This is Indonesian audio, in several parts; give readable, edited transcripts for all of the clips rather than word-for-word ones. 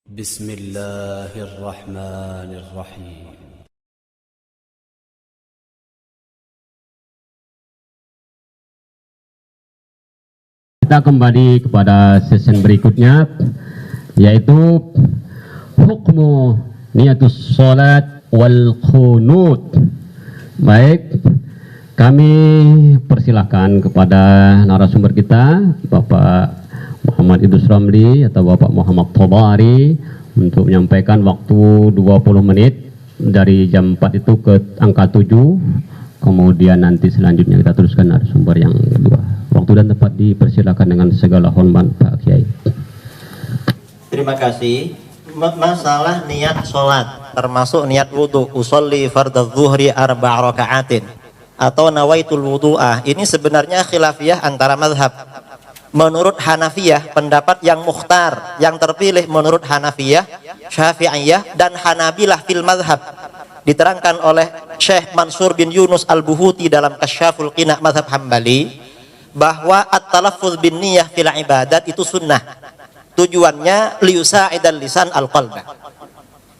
بسم الله الرحمن الرحيم. Kita kembali kepada sesi berikutnya, yaitu hukmu niatus sholat wal qunut. Baik, kami persilahkan kepada narasumber kita, Bapak Muhammad Idrus Ramli atau Bapak Muhammad Tobari, untuk menyampaikan waktu 20 menit dari jam 4 itu ke angka 7. Kemudian nanti selanjutnya kita teruskan narasumber yang kedua. Waktu dan tempat dipersilakan dengan segala hormat Pak Kiai. Terima kasih. Masalah niat sholat, termasuk niat wudhu, usolli fardadz zuhri arba'a raka'atin atau nawaitul wudu'ah, ini sebenarnya khilafiyah antara mazhab. Menurut Hanafiyah, pendapat yang mukhtar, yang terpilih menurut Hanafiyah, Syafi'iyah dan Hanabilah fil mazhab, diterangkan oleh Syekh Mansur bin Yunus Al-Buhuti dalam Kasyaful Qina' mazhab Hambali, bahwa at-talaffuz bin niyah fil ibadat itu sunnah. Tujuannya liyusa'idal lisan al-qalba.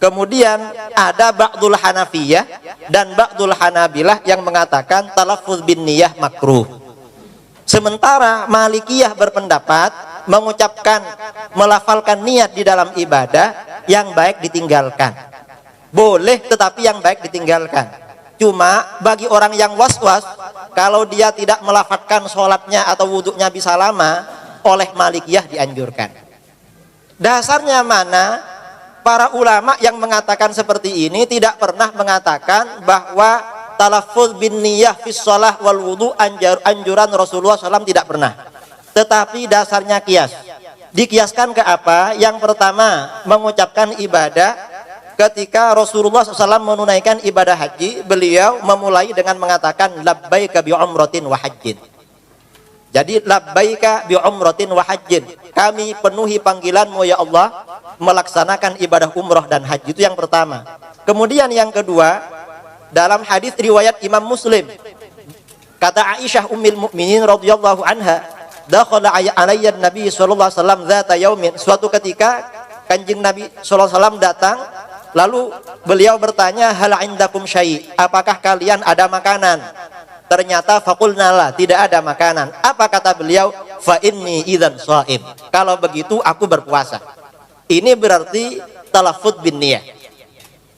Kemudian ada ba'dul Hanafiyah dan ba'dul Hanabilah yang mengatakan talaffuz bin niyah makruh. Sementara Malikiyah berpendapat mengucapkan, melafalkan niat di dalam ibadah yang baik ditinggalkan. Boleh, tetapi yang baik ditinggalkan. Cuma bagi orang yang was-was, kalau dia tidak melafalkan sholatnya atau wudhunya bisa lama, oleh Malikiyah dianjurkan. Dasarnya mana? Para ulama yang mengatakan seperti ini tidak pernah mengatakan bahwa talaffuz bin niyah fis shalah wal wudu anjuran Rasulullah SAW, tidak pernah. Tetapi dasarnya kias. Dikiaskan ke apa? Yang pertama, mengucapkan ibadah. Ketika Rasulullah SAW menunaikan ibadah haji, beliau memulai dengan mengatakan labbaika bi umratin wa hajjin. Jadi labbaika bi umratin wa hajjin, kami penuhi panggilanmu ya Allah, melaksanakan ibadah umrah dan haji. Itu yang pertama. Kemudian yang kedua, dalam hadis riwayat Imam Muslim, kata Aisyah ummul mukminin radhiyallahu anha, dakhala alayya Nabi sallallahu alaihi wasallam dzata yaumin, suatu ketika Kanjeng Nabi sallallahu alaihi wasallam datang, lalu beliau bertanya, hal indakum syai', apakah kalian ada makanan? Ternyata faqulna la, tidak ada makanan. Apa kata beliau? Fa inni idzan shaim, kalau begitu aku berpuasa. Ini berarti talaffuz bin niyah.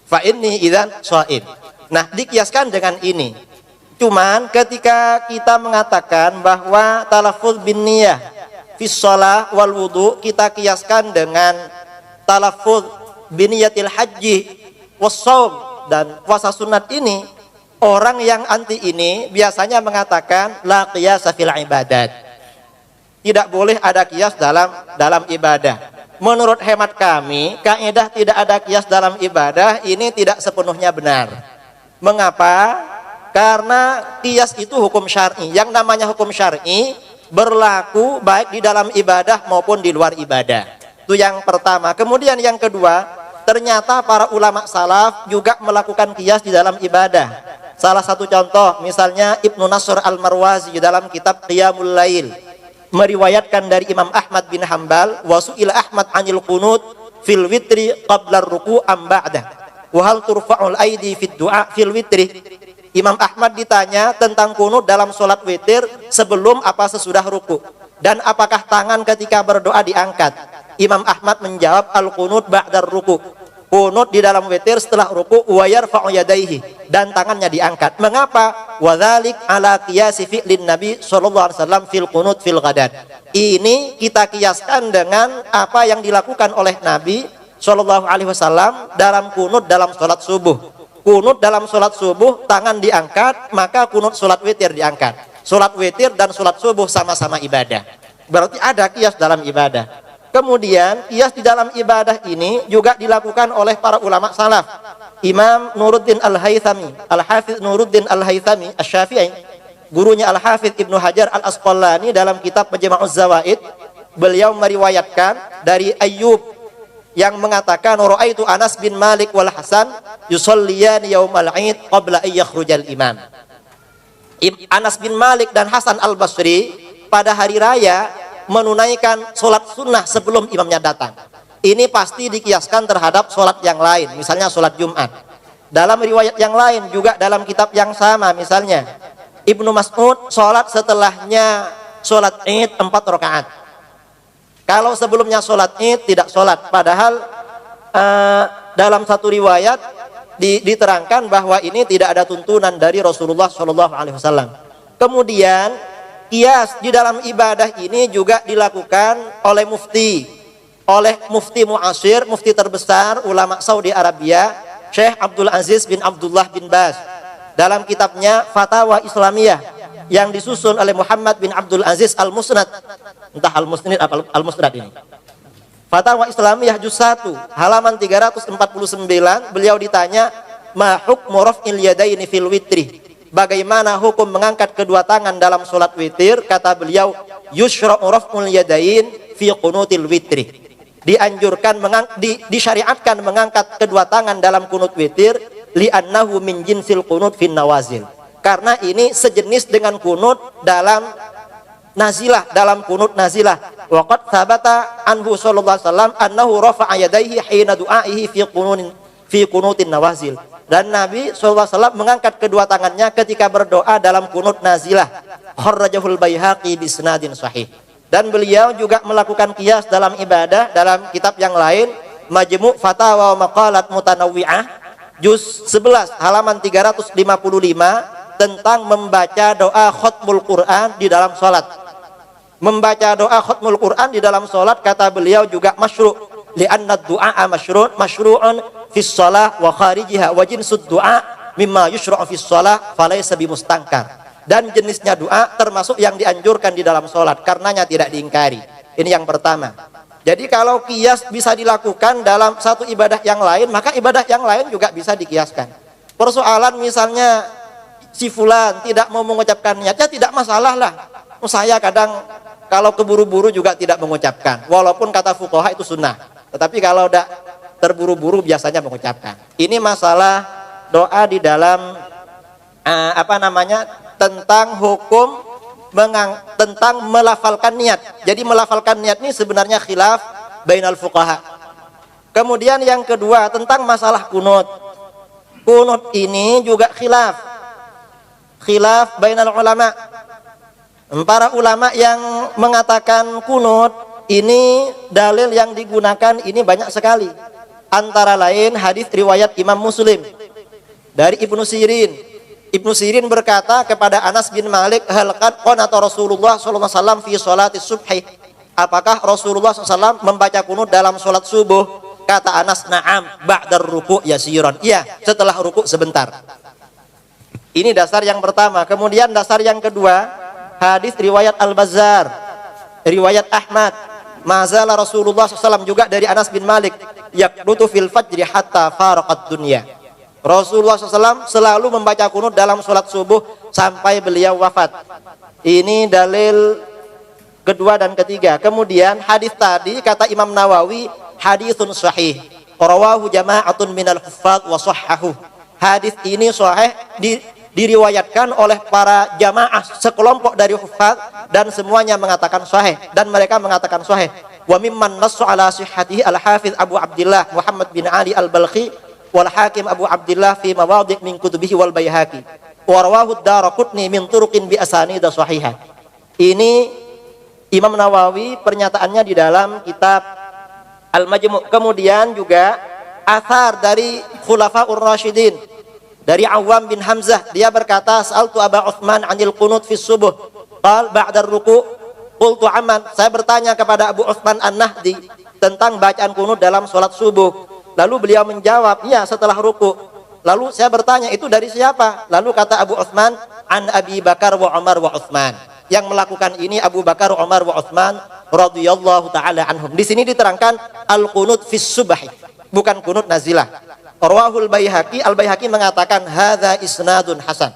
Fa inni idzan shaim. Nah, dikiaskan dengan ini. Cuman ketika kita mengatakan bahwa talaffuz bin niyah fis shalah wal wudu, kita kiaskan dengan talaffuz bin niyatil haji was shaum dan puasa sunat ini, orang yang anti ini biasanya mengatakan la qiyasa fil ibadat. Tidak boleh ada kias dalam ibadah. Menurut hemat kami, kaidah tidak ada kias dalam ibadah ini tidak sepenuhnya benar. Mengapa? Karena qiyas itu hukum syar'i. Yang namanya hukum syar'i berlaku baik di dalam ibadah maupun di luar ibadah. Itu yang pertama. Kemudian yang kedua, ternyata para ulama salaf juga melakukan qiyas di dalam ibadah. Salah satu contoh, misalnya Ibnu Nasr Al-Marwazi dalam kitab Qiyamul Lail meriwayatkan dari Imam Ahmad bin Hanbal, wa su'ila Ahmad 'anil qunut fil witri qabla ar-ruku' am ba'dah. Wa hal turfa'ul aidi fid du'a fil witri. Imam Ahmad ditanya tentang kunut dalam sholat witir sebelum apa sesudah ruku, dan apakah tangan ketika berdoa diangkat. Imam Ahmad menjawab al qunut ba'dar ruku, kunut di dalam witir setelah ruku, wa yarfa'u yadayhi, dan tangannya diangkat. Mengapa? Wa dzalik ala qiyasi fi'lin nabi sallallahu alaihi wasallam fil qunut fil ghadat. Ini kita kiaskan dengan apa yang dilakukan oleh Nabi Shallallahu alaihi wasallam dalam kunut dalam sholat subuh. Kunut dalam sholat subuh tangan diangkat, maka kunut sholat witir diangkat. Sholat witir dan sholat subuh sama-sama ibadah. Berarti ada qiyas dalam ibadah. Kemudian qiyas di dalam ibadah ini juga dilakukan oleh para ulama salaf. Imam Nuruddin Al-Haythami, Al-Hafidz Nuruddin Al-Haythami Asy-Syafi'i, gurunya Al-Hafidz Ibnu Hajar Al-Asqalani dalam kitab Majma'uz Zawaid, beliau meriwayatkan dari Ayyub yang mengatakan ra'aitu Anas bin Malik wal Hasan yusalliyan yaumal 'id qabla ay yakhrujal imam. Anas bin Malik dan Hasan Al-Basri pada hari raya menunaikan sholat sunnah sebelum imamnya datang. Ini pasti dikiaskan terhadap sholat yang lain, misalnya sholat Jumat. Dalam riwayat yang lain juga dalam kitab yang sama, misalnya Ibnu Mas'ud sholat setelahnya sholat Id 4 rakaat. Kalau sebelumnya sholat Id tidak sholat, padahal dalam satu riwayat diterangkan bahwa ini tidak ada tuntunan dari Rasulullah SAW. Kemudian kias di dalam ibadah ini juga dilakukan oleh mufti mu'asir, mufti terbesar ulama Saudi Arabia, Syekh Abdul Aziz bin Abdullah bin Baz, dalam kitabnya Fatawa Islamiyah yang disusun oleh Muhammad bin Abdul Aziz Al-Musnad, entah Al-Musnid apa Al-Musnad ini. Fatawa Islamiyah juz 1 halaman 349, beliau ditanya, ma hukmu raf'il yadaini fil witri, bagaimana hukum mengangkat kedua tangan dalam salat witir? Kata beliau, yushra'u raf'ul yadain fi qunutil witri, dianjurkan disyariatkan mengangkat kedua tangan dalam kunut witir, li'annahu min jinsil kunut fin nawazil, karena ini sejenis dengan kunut dalam nazilah, dalam kunut nazilah. Waqad thabata anhu sallallahu alaihi wasallam annahu rafa'a yadayhi hina du'aihi fi kunutin nawazil, dan Nabi sallallahu alaihi wasallam mengangkat kedua tangannya ketika berdoa dalam kunut nazilah. Kharrajahul Baihaqi bi isnadin sahih. Dan beliau juga melakukan qiyas dalam ibadah dalam kitab yang lain, Majmu' Fatawa wa Maqalat Mutanawwi'ah juz 11 halaman 355, tentang membaca doa khatmul Quran di dalam salat. Membaca doa khatmul Quran di dalam salat, kata beliau, juga masyru', li'anna ad-du'a masyru'un fis shalah wa kharijiha, wa jinsud du'a mimma yusyra'u fis shalah falaysa bimustangkar. Dan jenisnya doa termasuk yang dianjurkan di dalam sholat, karenanya tidak diingkari. Ini yang pertama. Jadi kalau kias bisa dilakukan dalam satu ibadah yang lain, maka ibadah yang lain juga bisa dikiaskan. Persoalan misalnya si fulan tidak mau mengucapkan niatnya, tidak masalah lah. Saya kadang kalau keburu-buru juga tidak mengucapkan, walaupun kata fuqaha itu sunnah. Tetapi kalau udah terburu-buru biasanya mengucapkan. Ini masalah doa di dalam tentang hukum tentang melafalkan niat. Jadi melafalkan niat ini sebenarnya khilaf bainal fuqaha. Kemudian yang kedua tentang masalah kunut. Kunut ini juga khilaf bainal ulama. Para ulama yang mengatakan kunut ini dalil yang digunakan ini banyak sekali. Antara lain hadis riwayat Imam Muslim dari Ibnu Sirin. Ibnu Sirin berkata kepada Anas bin Malik, hal qad qanata Rasulullah sallallahu alaihi wasallam fi sholati subhi, apakah Rasulullah SAW membaca kunut dalam sholat subuh? Kata Anas, na'am ba'dar ruku' yasiran, iya setelah ruku' sebentar. Ini dasar yang pertama. Kemudian dasar yang kedua, hadis riwayat Al-Bazzar, riwayat Ahmad, mazala Rasulullah SAW, juga dari Anas bin Malik, yaqnutu fil fajri hatta faraqat dunya, Rasulullah SAW selalu membaca kunut dalam sholat subuh sampai beliau wafat. Ini dalil kedua dan ketiga. Kemudian hadis tadi kata Imam Nawawi, haditsun sahih, rawahu jama'atun minal huffaz wa sahhahu. Hadis ini sahih, diriwayatkan oleh para jamaah sekelompok dari huffaz, dan semuanya mengatakan sahih, dan mereka mengatakan sahih. Wa mimman nassu ala sihhatihi al-Hafiz Abu Abdullah Muhammad bin Ali al-Balkhi wal Hakim Abu Abdullah fi mawadhi' min kutubihi wal Baihaqi wa rawahu ad-Daraqutni min turuqin bi asanid sahihah. Ini Imam Nawawi pernyataannya di dalam kitab Al-Majmu'. Kemudian juga athar dari Khulafaur Rasyidin, dari Awam bin Hamzah, dia berkata, sa'altu Aba Uthman 'anil qunut fi subuh qal ba'da ruku' qultu amman, saya bertanya kepada Abu Uthman An-Nahdi tentang bacaan kunut dalam salat subuh. Lalu beliau menjawab, iya setelah ruku'. Lalu saya bertanya, itu dari siapa? Lalu kata Abu Uthman, an Abi Bakar wa Umar wa Uthman. Yang melakukan ini Abu Bakar, Umar wa Uthman radhiyallahu taala anhum. Di sini diterangkan al-qunut fis subhi, bukan kunut nazilah. Rawahul Baihaqi, Al-Baihaqi mengatakan hadza isnadun hasan.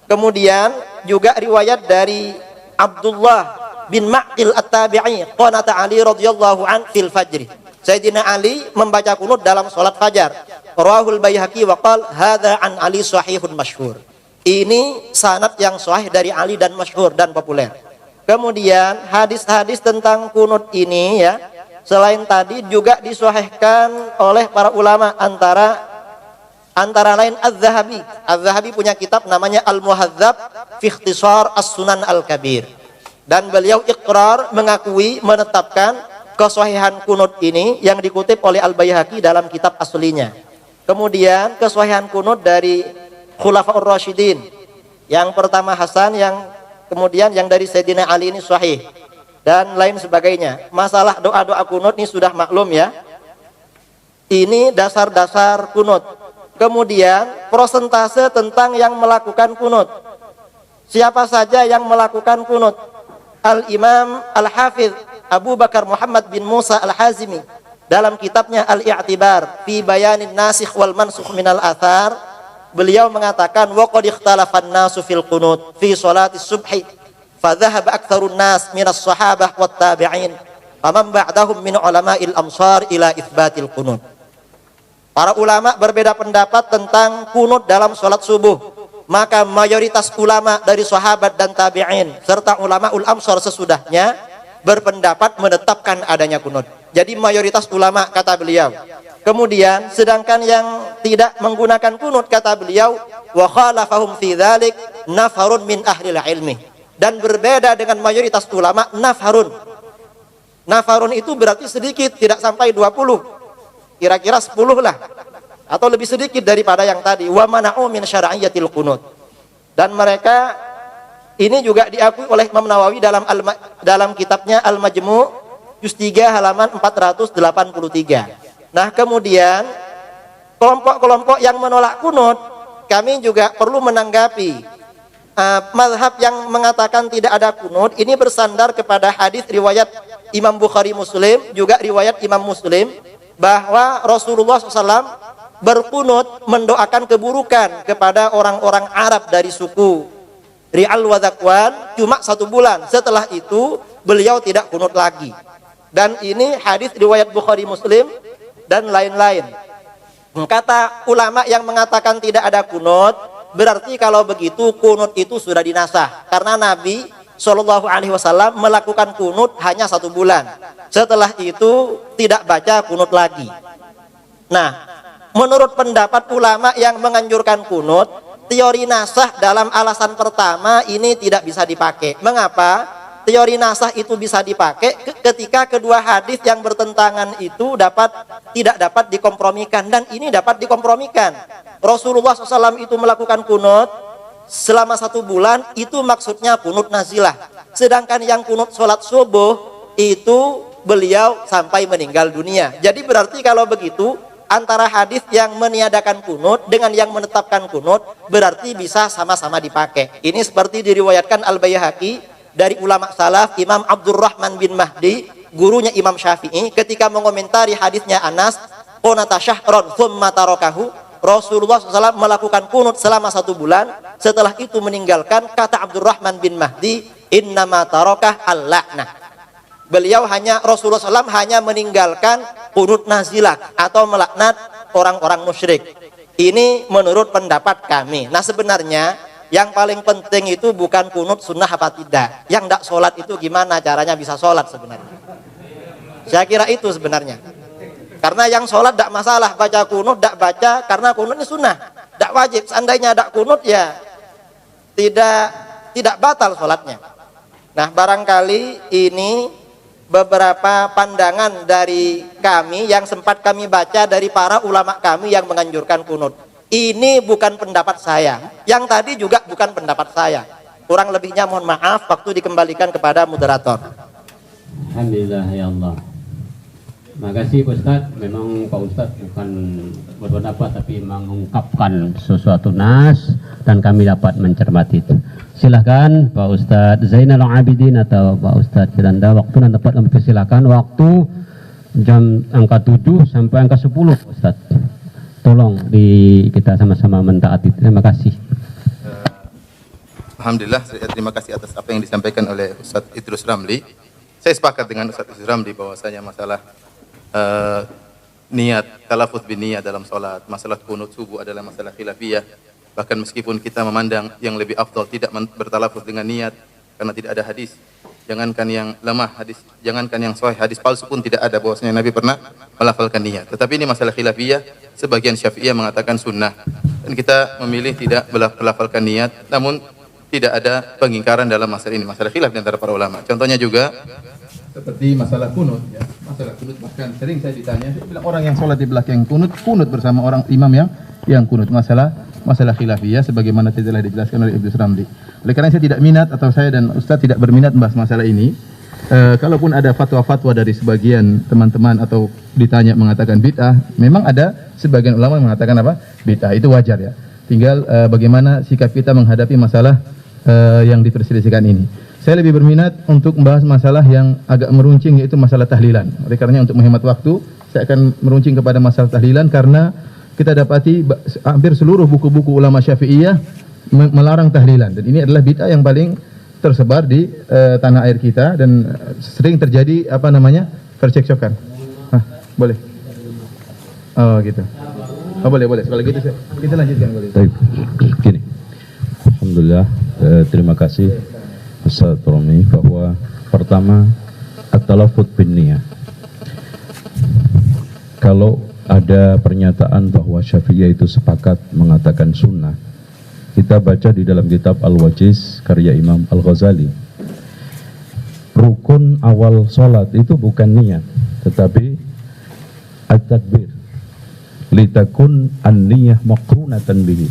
Kemudian juga riwayat dari Abdullah bin Ma'qil At-Tabi'i, qanata Ali radhiyallahu an fil fajri. Sayyidina Ali membaca kunut dalam salat fajar. Rawahul Baihaqi wa qala hadza an Ali sahihun masyhur. Ini sanad yang sahih dari Ali dan masyhur dan populer. Kemudian hadis-hadis tentang kunut ini ya, Selain tadi juga disahihkan oleh para ulama antara lain Az-Zahabi. Az-Zahabi punya kitab namanya Al-Muhadzab fi Ikhtisar As-Sunan Al-Kabir. Dan beliau iqrar, mengakui, menetapkan kesahihan kunut ini yang dikutip oleh Al-Baihaqi dalam kitab aslinya. Kemudian kesahihan kunut dari Khulafaur Rasyidin. Yang pertama Hasan, yang kemudian yang dari Sayyidina Ali ini sahih dan lain sebagainya. Masalah doa-doa kunut ini sudah maklum ya. Ini dasar-dasar kunut. Kemudian prosentase tentang yang melakukan kunut. Siapa saja yang melakukan kunut? Al-Imam Al-Hafidh Abu Bakar Muhammad bin Musa Al-Hazimi dalam kitabnya Al-I'tibar fi Bayanin Nasikh wal Mansukh minal Athar, beliau mengatakan wa qad ikhtalafan nasu fil qunut fi salatis subhi fa dhahaba aktsarun nas minas sahabah wat tabi'in faman ba'dahum min ulama'il amsar ila itsbatil qunut. Para ulama berbeda pendapat tentang kunut dalam salat subuh. Maka mayoritas ulama dari sahabat dan tabi'in serta ulama ul-amsar sesudahnya berpendapat menetapkan adanya kunut. Jadi mayoritas ulama, kata beliau. Kemudian sedangkan yang tidak menggunakan kunut, kata beliau, wa khalafahum fi dzalik nafarun min ahlil ilmi. Dan berbeda dengan mayoritas ulama, nafarun. Nafarun itu berarti sedikit, tidak sampai 20. Kira-kira 10 lah. Atau lebih sedikit daripada yang tadi, wa mana'u min syar'iyyatil qunut. Dan mereka ini juga diakui oleh Imam Nawawi dalam kitabnya Al-Majmu' juz 3 halaman 483. Nah, kemudian kelompok-kelompok yang menolak kunut, kami juga perlu menanggapi mazhab yang mengatakan tidak ada kunut ini bersandar kepada hadis riwayat Imam Bukhari Muslim, juga riwayat Imam Muslim, bahwa Rasulullah SAW berkunut mendoakan keburukan kepada orang-orang Arab dari suku Ri'al wa Zakwan cuma 1 bulan. Setelah itu beliau tidak kunut lagi. Dan ini hadis riwayat Bukhari Muslim dan lain-lain. Kata ulama yang mengatakan tidak ada kunut, berarti kalau begitu kunut itu sudah dinasah. Karena Nabi SAW melakukan kunut hanya 1 bulan. Setelah itu tidak baca kunut lagi. Nah, menurut pendapat ulama yang menganjurkan kunut, teori nasah dalam alasan pertama ini tidak bisa dipakai. Mengapa? Teori nasah itu bisa dipakai ketika kedua hadis yang bertentangan itu tidak dapat dikompromikan, dan ini dapat dikompromikan. Rasulullah SAW itu melakukan kunut selama 1 bulan, itu maksudnya kunut nazilah. Sedangkan yang kunut sholat subuh itu beliau sampai meninggal dunia. Jadi berarti kalau begitu antara hadis yang meniadakan kunut dengan yang menetapkan kunut berarti bisa sama-sama dipakai. Ini seperti diriwayatkan Al-Baihaqi dari ulama salaf, Imam Abdurrahman bin Mahdi, gurunya Imam Syafi'i, ketika mengomentari hadisnya Anas, qunata syahron thumma tarakahu, Rasulullah SAW melakukan kunut selama 1 bulan, setelah itu meninggalkan. Kata Abdurrahman bin Mahdi, innama tarakah al-la'nah. Rasulullah SAW hanya meninggalkan kunut nazilah atau melaknat orang-orang musyrik. Ini menurut pendapat kami. Nah, sebenarnya yang paling penting itu bukan kunut sunnah apa tidak. Yang tidak sholat itu gimana caranya bisa sholat sebenarnya. Saya kira itu sebenarnya. Karena yang sholat tidak masalah, baca kunut tidak baca, karena kunut ini sunnah, tidak wajib. Seandainya tidak kunut ya tidak batal sholatnya. Nah, barangkali ini beberapa pandangan dari kami yang sempat kami baca dari para ulama kami yang menganjurkan kunut. Ini bukan pendapat saya, yang tadi juga bukan pendapat saya. Kurang lebihnya mohon maaf, waktu dikembalikan kepada moderator. Alhamdulillah ya Allah. Makasih Pak Ustadz. Memang Pak Ustadz bukan berpendapat tapi mengungkapkan sesuatu nas dan kami dapat mencermati itu. Silahkan Pak Ustadz Zainal Abidin atau Pak Ustadz Firanda, waktu dan tempat kami persilakan. Waktu jam angka 7 sampai angka 10 Pak Ustadz. Tolong kita sama-sama mentaati. Terima kasih. Alhamdulillah, terima kasih atas apa yang disampaikan oleh Ustadz Idrus Ramli. Saya sepakat dengan Ustadz Idrus Ramli bahwasanya masalah niat, talafuz bin niyat dalam sholat, masalah kunut subuh adalah masalah khilafiyah. Bahkan meskipun kita memandang yang lebih afdal tidak bertalafuz dengan niat karena tidak ada hadis, jangankan yang lemah hadis, jangankan yang sahih, hadis palsu pun tidak ada bahwasanya Nabi pernah melafalkan niat. Tetapi ini masalah khilafiyah, sebagian Syafi'iyah mengatakan sunnah. Dan kita memilih tidak melafalkan niat, namun tidak ada pengingkaran dalam masalah ini, masalah khilaf di antara para ulama. Contohnya juga seperti masalah kunut, ya. Masalah kunut bahkan sering saya ditanya, saya bilang orang yang sholat di belakang kunut bersama orang imam yang kunut, masalah khilafiyah sebagaimana telah dijelaskan oleh Idrus Ramli. Oleh karena saya tidak minat, atau saya dan Ustaz tidak berminat membahas masalah ini. Kalaupun ada fatwa-fatwa dari sebagian teman-teman atau ditanya mengatakan bid'ah, memang ada sebagian ulama mengatakan apa? Bid'ah, itu wajar ya. Tinggal bagaimana sikap kita menghadapi masalah yang diperselisihkan ini. Saya lebih berminat untuk membahas masalah yang agak meruncing, yaitu masalah tahlilan. Oleh karenanya untuk menghemat waktu, saya akan meruncing kepada masalah tahlilan karena kita dapati hampir seluruh buku-buku ulama Syafi'iyah melarang tahlilan, dan ini adalah bid'ah yang paling tersebar di tanah air kita dan sering terjadi percekcokan. Boleh? Oh gitu. Oh boleh. Kalau gitu kita lanjutkan boleh. Baik. Gini. Alhamdulillah, terima kasih Ustaz Romi bahwa pertama at-talaffuz bin niyah. Kalau ada pernyataan bahwa Syafi'iyah itu sepakat mengatakan sunnah, kita baca di dalam kitab Al-Wajiz karya Imam Al-Ghazali. Rukun awal sholat itu bukan niat, tetapi at-takbir. Litakun an-niyah makrunatan bihi.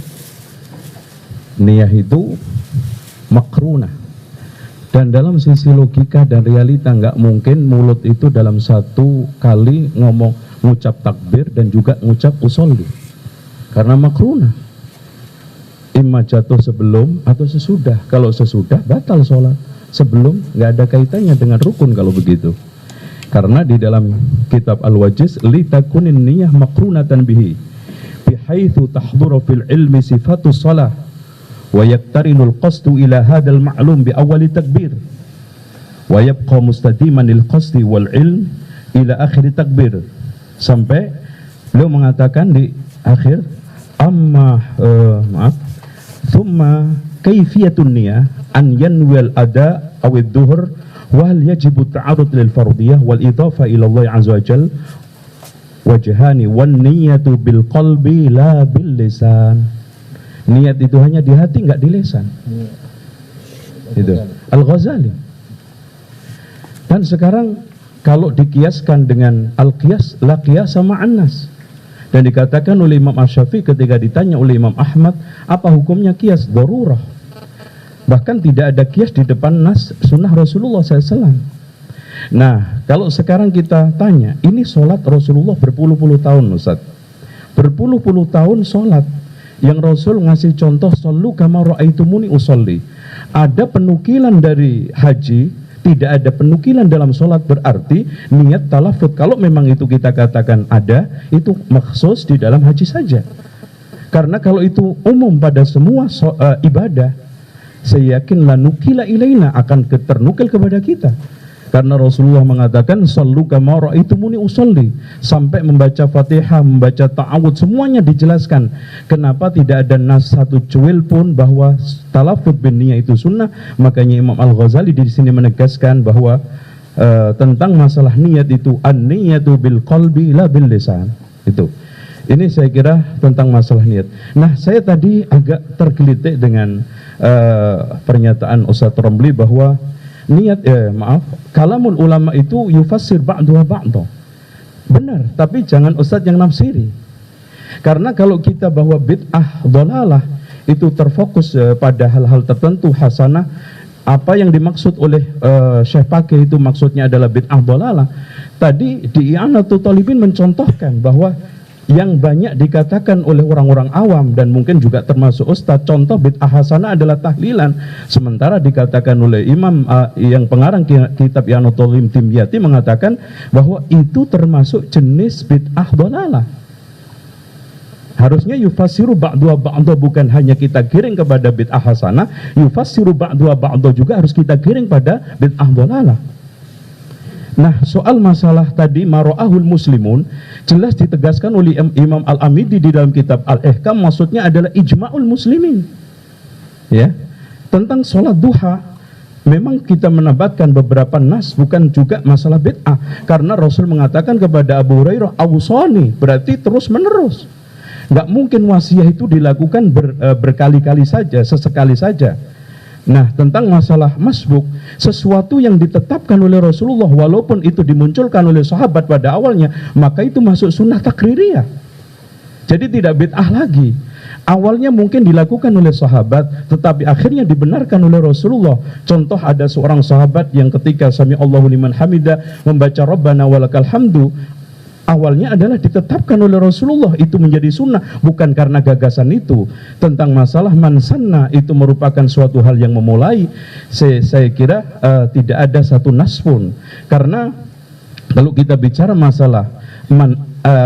Niyah itu makrunah. Dan dalam sisi logika dan realita nggak mungkin mulut itu dalam satu kali ngucap takbir dan juga ngucap usolli, karena makrunah. Imma jatuh sebelum atau sesudah. Kalau sesudah batal sholat, sebelum nggak ada kaitannya dengan rukun kalau begitu. Karena di dalam kitab Al-Wajiz litakunin niyah makrunatan bihi bihaitsu tahduru fil ilmi sifatus shalah wa yaktarinul qasdu ila hadzal ma'lum bi awwali takbir wa yabqa mustadiman lil qasdi wal ilm ila akhir takbir. Sampai beliau mengatakan di akhir thumma kaifiyatun niyah an yanwil ada awid duhur wa hal yajibu ta'arud lil fardiyah wal idafa ila Allah azza wa jal wajhani wan niyatu bil qalbi la bil lisan. Niat itu hanya di hati, enggak di lisan. Itu Al-Ghazali. Dan sekarang kalau dikiaskan dengan al-qiyas, la qiyas sama an-nas. Dan dikatakan oleh Imam Asy-Syafi'i ketika ditanya oleh Imam Ahmad, apa hukumnya qiyas? Darurah. Bahkan tidak ada qiyas di depan nas sunnah Rasulullah SAW. Nah, kalau sekarang kita tanya, ini sholat Rasulullah berpuluh-puluh tahun, Ustaz. Berpuluh-puluh tahun sholat. Yang Rasul ngasih contoh, sallu kama ra'aitumuni usolli. Ada penukilan dari haji, tidak ada penukilan dalam sholat, berarti niat talafut. Kalau memang itu kita katakan ada, itu maksus di dalam haji saja. Karena kalau itu umum pada semua ibadah, saya yakin la nukila ilaina, akan ternukil kepada kita. Karena Rasulullah mengatakan sallu kama ra'aitumuni usolli, sampai membaca Fatihah, membaca ta'awud, semuanya dijelaskan. Kenapa tidak ada nas satu cuil pun bahwa talafut bin niyah itu sunnah? Makanya Imam Al-Ghazali di sini menegaskan bahwa tentang masalah niat itu an-niyatu bil qalbi la bil lisan. Itu. Ini saya kira tentang masalah niat. Nah, saya tadi agak tergelitik dengan pernyataan Ustaz Romli bahwa niat, kalamul ulama itu yufassir ba'duha ba'da. Benar, tapi jangan Ustaz yang nafsiri. Karena kalau kita bahwa bid'ah dhalalah itu terfokus pada hal-hal tertentu hasanah, apa yang dimaksud oleh Syekh Pakih itu maksudnya adalah bid'ah dhalalah. Tadi di I'anatul Talibin mencontohkan bahwa yang banyak dikatakan oleh orang-orang awam dan mungkin juga termasuk Ustadz, contoh bid'ah hasanah adalah tahlilan. Sementara dikatakan oleh Imam yang pengarang kitab I'anatul Timyati mengatakan bahwa itu termasuk jenis bid'ah dhalalah. Harusnya yufassiru ba'dha ba'dha, bukan hanya kita giring kepada bid'ah hasanah, yufassiru ba'dha ba'dha juga harus kita giring pada bid'ah dhalalah. Nah, soal masalah tadi mara'ahul muslimun jelas ditegaskan oleh Imam Al-Amidi di dalam kitab Al-Ihkam, maksudnya adalah ijma'ul muslimin. Ya. Tentang sholat duha, memang kita menambahkan beberapa nas bukan juga masalah bid'ah, karena Rasul mengatakan kepada Abu Hurairah, awsani, berarti terus menerus. Nggak mungkin wasiat itu dilakukan berkali-kali saja, sesekali saja. Nah, tentang masalah masbuk, sesuatu yang ditetapkan oleh Rasulullah walaupun itu dimunculkan oleh sahabat pada awalnya, maka itu masuk sunnah takririyah. Jadi tidak bid'ah lagi. Awalnya mungkin dilakukan oleh sahabat, tetapi akhirnya dibenarkan oleh Rasulullah. Contoh, ada seorang sahabat yang ketika sami Allahu liman hamida membaca Rabbana walakal hamdu, awalnya adalah ditetapkan oleh Rasulullah, itu menjadi sunnah, bukan karena gagasan itu. Tentang masalah mansanna, itu merupakan suatu hal yang memulai, saya kira tidak ada satu nas pun. Karena kalau kita bicara masalah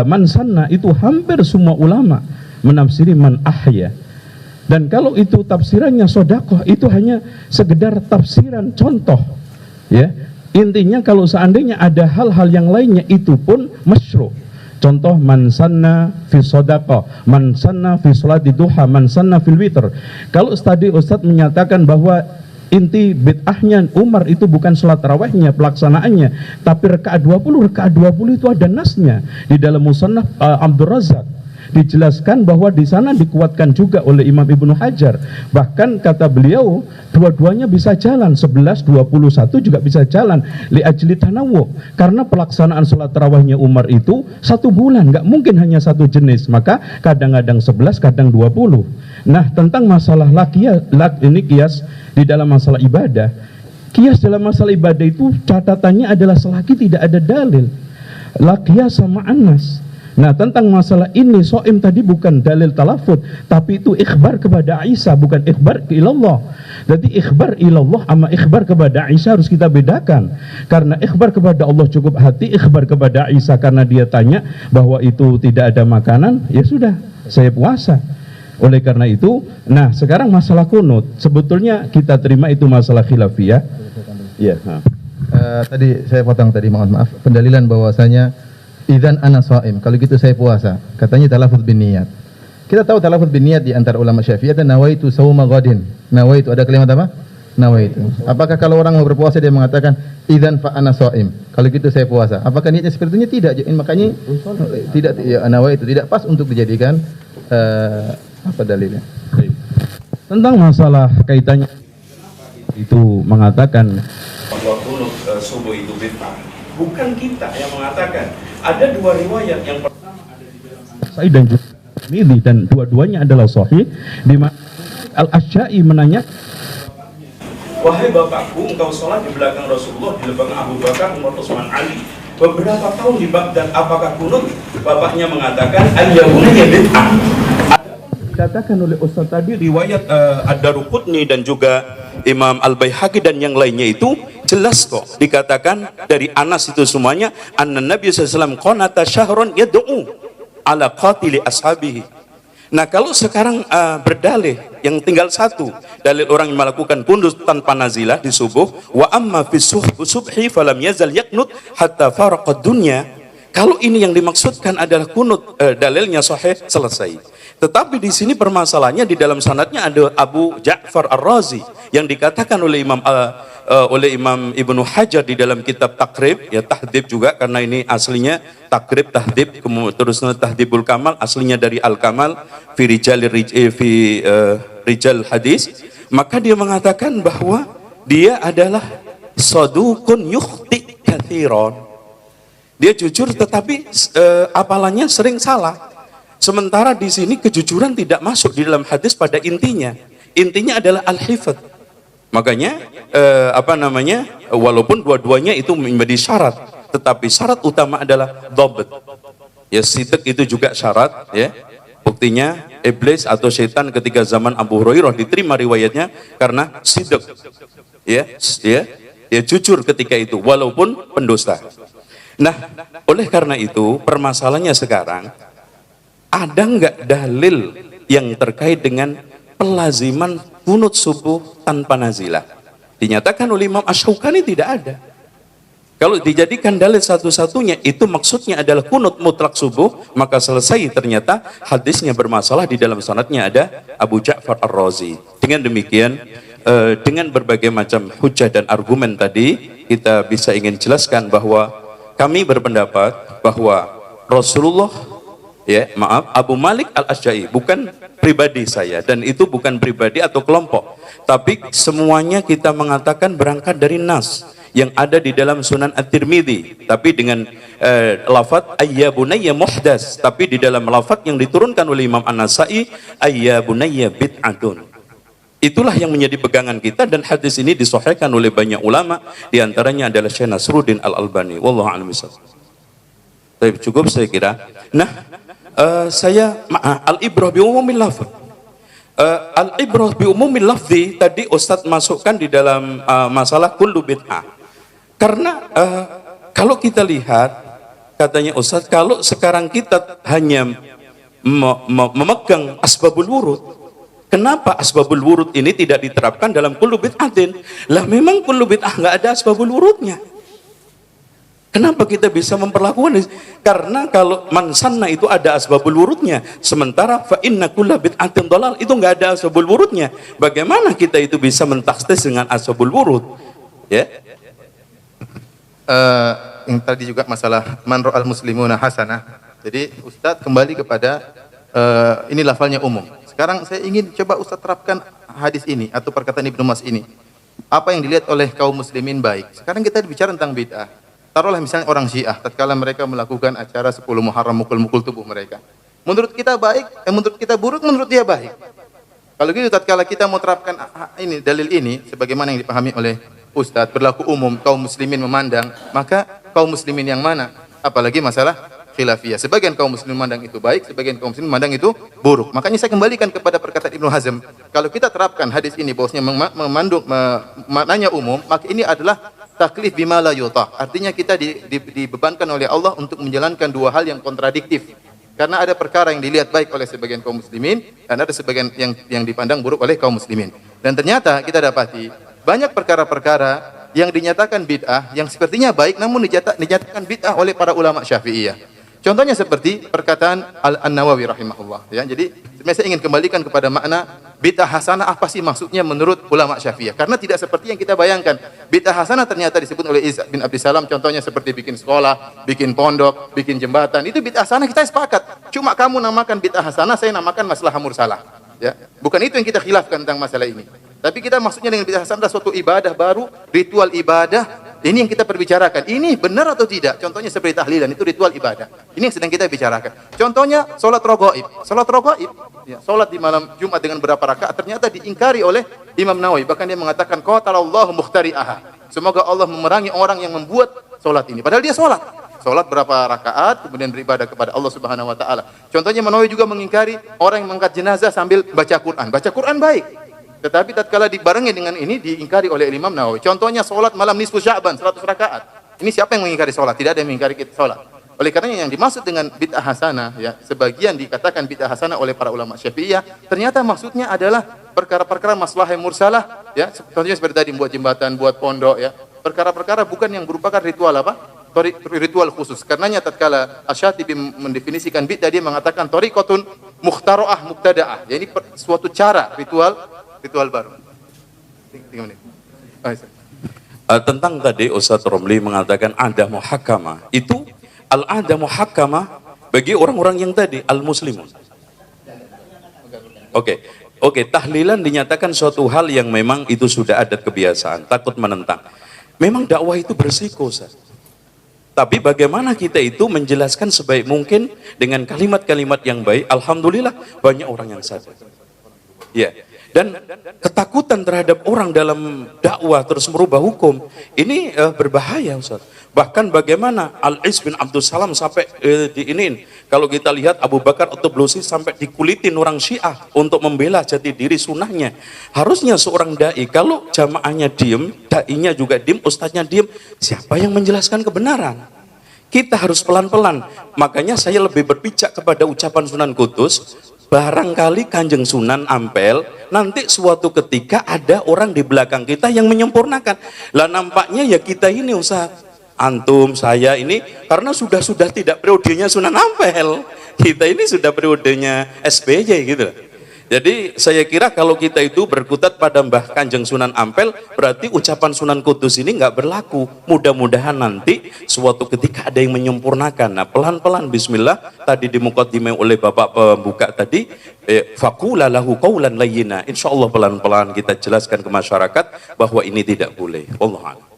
mansanna, itu hampir semua ulama menafsiri man ahya. Dan kalau itu tafsirannya sodakoh, itu hanya sekedar tafsiran contoh, ya. Intinya kalau seandainya ada hal-hal yang lainnya, itu pun masyru'. Contoh, man sanna fi shadaqah, man sanna fi sholati duha, man sanna fil witr. Kalau tadi Ustadz menyatakan bahwa inti bid'ahnya Umar itu bukan sholat tarawihnya, pelaksanaannya, tapi rakaat 20 itu ada nasnya di dalam musannaf Abdul Razak. Dijelaskan bahwa di sana dikuatkan juga oleh Imam Ibnu Hajar. Bahkan kata beliau, dua-duanya bisa jalan, 11, 21 juga bisa jalan, li ajli tanawu, karena pelaksanaan sholat tarawihnya Umar itu 1 bulan, nggak mungkin hanya satu jenis, maka kadang-kadang 11, kadang 20. Nah, tentang masalah ini kias di dalam masalah ibadah. Kias dalam masalah ibadah itu catatannya adalah selagi tidak ada dalil. La qiyas sama anas. Nah, tentang masalah ini, so'im tadi bukan dalil talafud, tapi itu ikhbar kepada Isa, bukan ikhbar ke ilallah. Jadi ikhbar ilallah sama ikhbar kepada Isa harus kita bedakan. Karena ikhbar kepada Allah cukup hati, ikhbar kepada Isa karena dia tanya bahwa itu tidak ada makanan, ya sudah, saya puasa. Oleh karena itu, nah sekarang masalah kunut, sebetulnya kita terima itu masalah khilafiyah. Ya. Tadi saya potong tadi, mohon maaf, pendalilan bahwasanya idzan ana shaim, kalau gitu saya puasa. Katanya talafuz bin niyat. Kita tahu talafuz bin niyat di antara ulama Syafi'iyah, dan nawaitu sauma ghadin. Nawaitu, ada kalimat apa? Nawaitu. Apakah kalau orang mau berpuasa dia mengatakan idzan fa ana shaim, kalau gitu saya puasa? Apakah niatnya seperti itu? Tidak. Makanya tidak, ya nawaitu tidak pas untuk dijadikan apa dalilnya? Tentang masalah kaitannya itu mengatakan bahwa kunut subuh itu bid'ah. Bukan kita yang mengatakan. Ada 2 riwayat, yang pertama ada di dalam Sa'id dan Tirmidzi, dan dua-duanya adalah sahih, di mana Al-Asy'a'i menanya, wahai bapakku, engkau sholat di belakang Rasulullah, di belakang Abu Bakar, Umar, Utsman, Ali beberapa tahun di Baghdad, apakah kunut? Bapaknya mengatakan al-yahuniyya bid'ah. Dikatakan oleh Ustaz tadi riwayat Ad-Daruqutni dan juga Imam Al-Baihaqi dan yang lainnya itu jelas kok, dikatakan dari Anas itu semuanya, anna Nabi SAW qanata syahron yad'u ala qatili ashabihi. Nah, kalau sekarang berdalih yang tinggal satu dalil orang yang melakukan kunut tanpa nazilah di subuh, wa amma fi subhi falam yazal yaqnut hatta faraqad dunya. Kalau ini yang dimaksudkan adalah kunut, dalilnya sahih, selesai. Tetapi di sini permasalahannya di dalam sanadnya ada Abu Ja'far Ar-Razi yang dikatakan oleh Imam Ibnu Hajar di dalam kitab Takrib, ya tahdib juga, karena ini aslinya Takrib tahdib, kemudian terusnya Tahdibul Kamal, aslinya dari Al-Kamal fi rijal hadis. Maka dia mengatakan bahwa dia adalah sadukun yukhti katsiran. Dia jujur tetapi apalannya sering salah. Sementara di sini kejujuran tidak masuk di dalam hadis pada intinya. Intinya adalah al-hifdz. Makanya walaupun dua-duanya itu menjadi syarat, tetapi syarat utama adalah dhabt. Ya, sidq itu juga syarat, ya. Buktinya iblis atau setan ketika zaman Abu Hurairah diterima riwayatnya karena sidq. Ya, jujur ketika itu walaupun pendusta. Nah, oleh karena itu permasalahannya sekarang, ada nggak dalil yang terkait dengan pelaziman kunut subuh tanpa nazilah? Dinyatakan oleh Imam Asy-Syaukani tidak ada. Kalau dijadikan dalil satu-satunya itu maksudnya adalah kunut mutlak subuh, maka selesai. Ternyata hadisnya bermasalah, di dalam sanadnya ada Abu Ja'far Ar-Razi. Dengan demikian dengan berbagai macam hujah dan argumen tadi, kita bisa ingin jelaskan bahwa kami berpendapat bahwa Rasulullah, ya maaf, Abu Malik Al-Asy'ari bukan pribadi saya, dan itu bukan pribadi atau kelompok, tapi semuanya kita mengatakan berangkat dari nas yang ada di dalam Sunan At-Tirmidzi, tapi dengan lafaz ayya bunayya muhdas, tapi di dalam lafaz yang diturunkan oleh Imam An-Nasa'i ayya bunayya bid'atun. Itulah yang menjadi pegangan kita, dan hadis ini disahihkan oleh banyak ulama, diantaranya adalah Syekh Nasruddin Al-Albani. Wallahu a'lam bishawab. Baik, cukup saya kira. Nah, al-ibrah bi umumil lafz. Al-ibrah bi umumil lafzi tadi Ustadz masukkan di dalam masalah kullu bid'ah. Karena kalau kita lihat, katanya Ustadz, kalau sekarang kita hanya memegang asbabul wurud, kenapa asbabul wurud ini tidak diterapkan dalam kullu bid'atin? Lah memang kullu bid'ah nggak ada asbabul wurudnya. Kenapa kita bisa memperlakukan ini? Karena kalau mansanna itu ada asbabul wurudnya, sementara fa inna kulla bid'atin dhalal itu nggak ada asbabul wurudnya. Bagaimana kita itu bisa mentakhsis dengan asbabul wurud? Ya. Yang tadi juga masalah man ra'al muslimuna hasanah. Jadi Ustadz kembali kepada ini lafalnya umum. Sekarang saya ingin coba Ustadz terapkan hadis ini atau perkataan Ibnu Mas ini. Apa yang dilihat oleh kaum muslimin baik. Sekarang kita bicara tentang bid'ah. Taruhlah misalnya orang Syiah, tatkala mereka melakukan acara 10 Muharram mukul-mukul tubuh mereka. Menurut kita baik, menurut kita buruk, menurut dia baik. Kalau gitu tatkala kita mau terapkan ini dalil ini sebagaimana yang dipahami oleh Ustadz, berlaku umum, kaum muslimin memandang, maka kaum muslimin yang mana? Apalagi masalah khilafiyah. Sebagian kaum muslimin memandang itu baik, sebagian kaum muslimin memandang itu buruk. Makanya saya kembalikan kepada perkataan Ibnu Hazm. Kalau kita terapkan hadis ini bahwasanya memandung maknanya umum, maka ini adalah taklif bima la yutaq. Artinya kita dibebankan oleh Allah untuk menjalankan dua hal yang kontradiktif. Karena ada perkara yang dilihat baik oleh sebagian kaum muslimin dan ada sebagian yang dipandang buruk oleh kaum muslimin. Dan ternyata kita dapati banyak perkara-perkara yang dinyatakan bid'ah yang sepertinya baik namun dinyatakan bid'ah oleh para ulama Syafi'iyah. Contohnya seperti perkataan An-Nawawi rahimahullah, ya. Jadi saya ingin kembalikan kepada makna bid'ah hasanah, apa sih maksudnya menurut ulama Syafi'iyah? Karena tidak seperti yang kita bayangkan. Bid'ah hasanah ternyata disebut oleh Isa bin Abdissalam, contohnya seperti bikin sekolah, bikin pondok, bikin jembatan. Itu bid'ah hasanah, kita sepakat. Cuma kamu namakan bid'ah hasanah, saya namakan masalah mursalah, ya. Bukan itu yang kita khilafkan tentang masalah ini. Tapi kita maksudnya dengan bid'ah hasanah adalah suatu ibadah baru, ritual ibadah. Ini yang kita perbicarakan. Ini benar atau tidak? Contohnya seperti tahlilan, itu ritual ibadah. Ini yang sedang kita bicarakan. Contohnya salat raghaib. Salat raghaib, ya, salat di malam Jumat dengan berapa rakaat ternyata diingkari oleh Imam Nawawi. Bahkan dia mengatakan qatalallahu mukhtari'aha. Semoga Allah memerangi orang yang membuat salat ini. Padahal dia salat. Salat berapa rakaat kemudian beribadah kepada Allah Subhanahu wa taala. Contohnya Imam Nawawi juga mengingkari orang yang mengangkat jenazah sambil baca Quran. Baca Quran baik. Tetapi tatkala dibarengi dengan ini diingkari oleh Imam Nawawi. Contohnya salat malam nisfu Sya'ban 100 rakaat. Ini siapa yang mengingkari salat? Tidak ada yang mengingkari kita salat. Oleh karenanya yang dimaksud dengan bid'ah hasanah, ya, sebagian dikatakan bid'ah hasanah oleh para ulama Syafi'iyah, ternyata maksudnya adalah perkara-perkara maslahah mursalah, ya. Contohnya seperti tadi buat jembatan, buat pondok, ya. Perkara-perkara bukan yang merupakan ritual apa? Ritual khusus. Karenanya tatkala Asy-Syatibi mendefinisikan bid'ah, dia mengatakan thariqatun mukhtara'ah mubtada'ah. Jadi suatu cara ritual baru. 3 menit. Tentang tadi Ustadz Romli mengatakan ada muhakkamah. Itu al-ada muhakkamah bagi orang-orang yang tadi al-muslimun. Oke, tahlilan dinyatakan suatu hal yang memang itu sudah adat kebiasaan, takut menentang. Memang dakwah itu berisiko, Ustaz. Tapi bagaimana kita itu menjelaskan sebaik mungkin dengan kalimat-kalimat yang baik. Alhamdulillah banyak orang yang sadar. Ya. Dan ketakutan terhadap orang dalam dakwah terus merubah hukum ini berbahaya, Ustaz. Bahkan bagaimana Al-Is bin Abdul Salam sampai diinin. Kalau kita lihat Abu Bakar At-Tablusi sampai dikulitin orang Syiah untuk membela jati diri sunnahnya. Harusnya seorang dai kalau jamaahnya diem, dainya juga diem, ustadznya diem, siapa yang menjelaskan kebenaran? Kita harus pelan-pelan. Makanya saya lebih berpijak kepada ucapan Sunan Kudus. Barangkali Kanjeng Sunan Ampel nanti suatu ketika ada orang di belakang kita yang menyempurnakan. Lah nampaknya ya kita ini Ustaz, antum, saya ini karena sudah tidak periodenya Sunan Ampel. Kita ini sudah periodenya SBY gitu. Jadi saya kira kalau kita itu berkutat pada Mbah Kanjeng Sunan Ampel, berarti ucapan Sunan Kudus ini nggak berlaku. Mudah-mudahan nanti suatu ketika ada yang menyempurnakan. Nah, pelan-pelan bismillah, tadi dimukadimai oleh Bapak pembuka tadi, faqula lahu qaulan layyina. Insyaallah pelan-pelan kita jelaskan ke masyarakat bahwa ini tidak boleh. Wallahu a'lam.